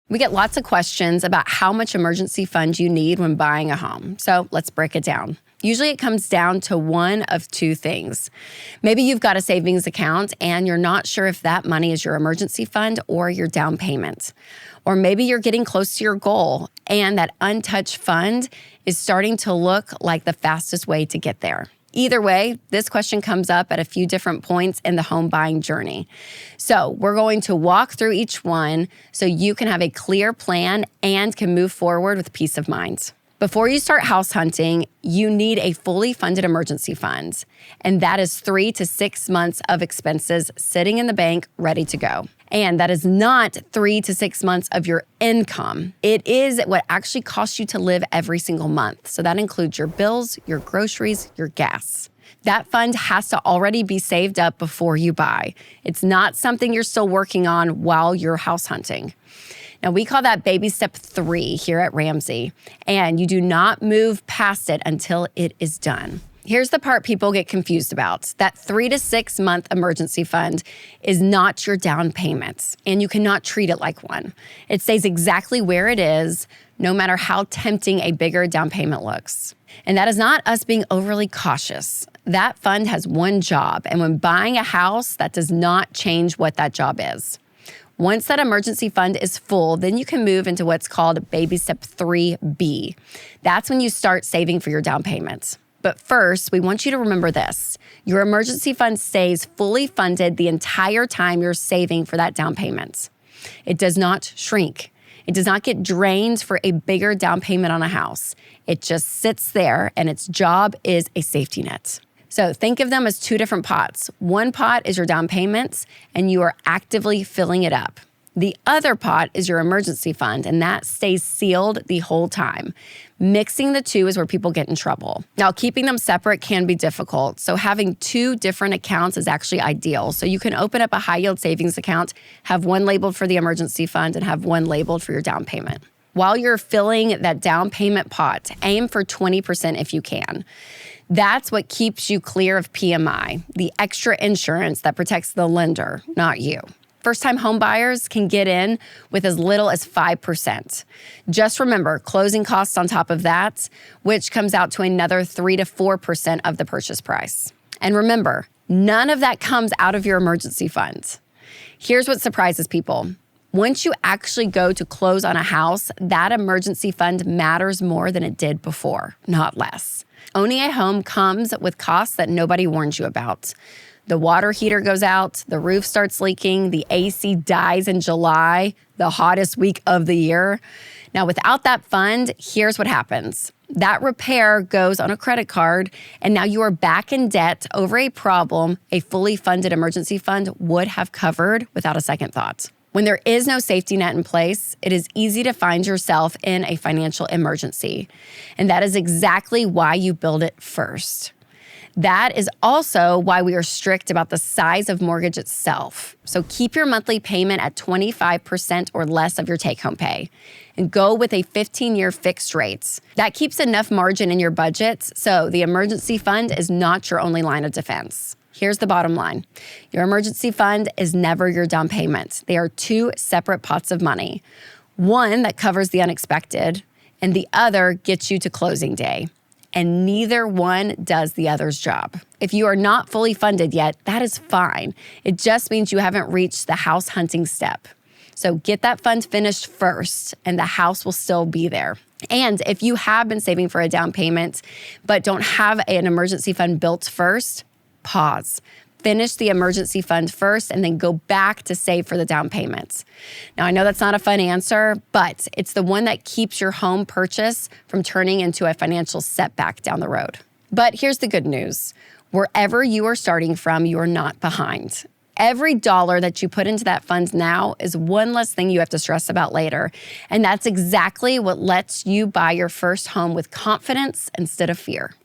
We get lots of questions about how much emergency fund you need when buying a home. So let's break it down. Usually it comes down to one of two things. Maybe you've got a savings account and you're not sure if that money is your emergency fund or your down payment. Or maybe you're getting close to your goal and that untouched fund is starting to look like the fastest way to get there. Either way, this question comes up at a few different points in the home buying journey. So we're going to walk through each one so you can have a clear plan and can move forward with peace of mind. Before you start house hunting, you need a fully funded emergency fund, and that is 3 to 6 months of expenses sitting in the bank ready to go. And that is not 3 to 6 months of your income. It is what actually costs you to live every single month. So that includes your bills, your groceries, your gas. That fund has to already be saved up before you buy. It's not something you're still working on while you're house hunting. Now, we call that baby step 3 here at Ramsey, and you do not move past it until it is done. Here's the part people get confused about. That 3 to 6 month emergency fund is not your down payment, and you cannot treat it like one. It stays exactly where it is, no matter how tempting a bigger down payment looks. And that is not us being overly cautious. That fund has one job, and when buying a house, that does not change what that job is. Once that emergency fund is full, then you can move into what's called baby step 3B. That's when you start saving for your down payments. But first, we want you to remember this. Your emergency fund stays fully funded the entire time you're saving for that down payment. It does not shrink. It does not get drained for a bigger down payment on a house. It just sits there, and its job is a safety net. So think of them as two different pots. One pot is your down payments, and you are actively filling it up. The other pot is your emergency fund, and that stays sealed the whole time. Mixing the two is where people get in trouble. Now, keeping them separate can be difficult, so having two different accounts is actually ideal. So you can open up a high-yield savings account, have one labeled for the emergency fund, and have one labeled for your down payment. While you're filling that down payment pot, aim for 20% if you can. That's what keeps you clear of PMI, the extra insurance that protects the lender, not you. First-time home buyers can get in with as little as 5%. Just remember, closing costs on top of that, which comes out to another 3 to 4% of the purchase price. And remember, none of that comes out of your emergency fund. Here's what surprises people. Once you actually go to close on a house, that emergency fund matters more than it did before, not less. Owning a home comes with costs that nobody warns you about. The water heater goes out, the roof starts leaking, the AC dies in July, the hottest week of the year. Now, without that fund, here's what happens. That repair goes on a credit card, and now you are back in debt over a problem a fully funded emergency fund would have covered without a second thought. When there is no safety net in place, it is easy to find yourself in a financial emergency. And that is exactly why you build it first. That is also why we are strict about the size of mortgage itself. So keep your monthly payment at 25% or less of your take-home pay. And go with a 15-year fixed rate. That keeps enough margin in your budget, so the emergency fund is not your only line of defense. Here's the bottom line. Your emergency fund is never your down payment. They are two separate pots of money. One that covers the unexpected, and the other gets you to closing day. And neither one does the other's job. If you are not fully funded yet, that is fine. It just means you haven't reached the house hunting step. So get that fund finished first, and the house will still be there. And if you have been saving for a down payment, but don't have an emergency fund built first, pause. Finish the emergency fund first and then go back to save for the down payments. Now, I know that's not a fun answer, but it's the one that keeps your home purchase from turning into a financial setback down the road. But here's the good news. Wherever you are starting from, you are not behind. Every dollar that you put into that fund now is one less thing you have to stress about later. And that's exactly what lets you buy your first home with confidence instead of fear.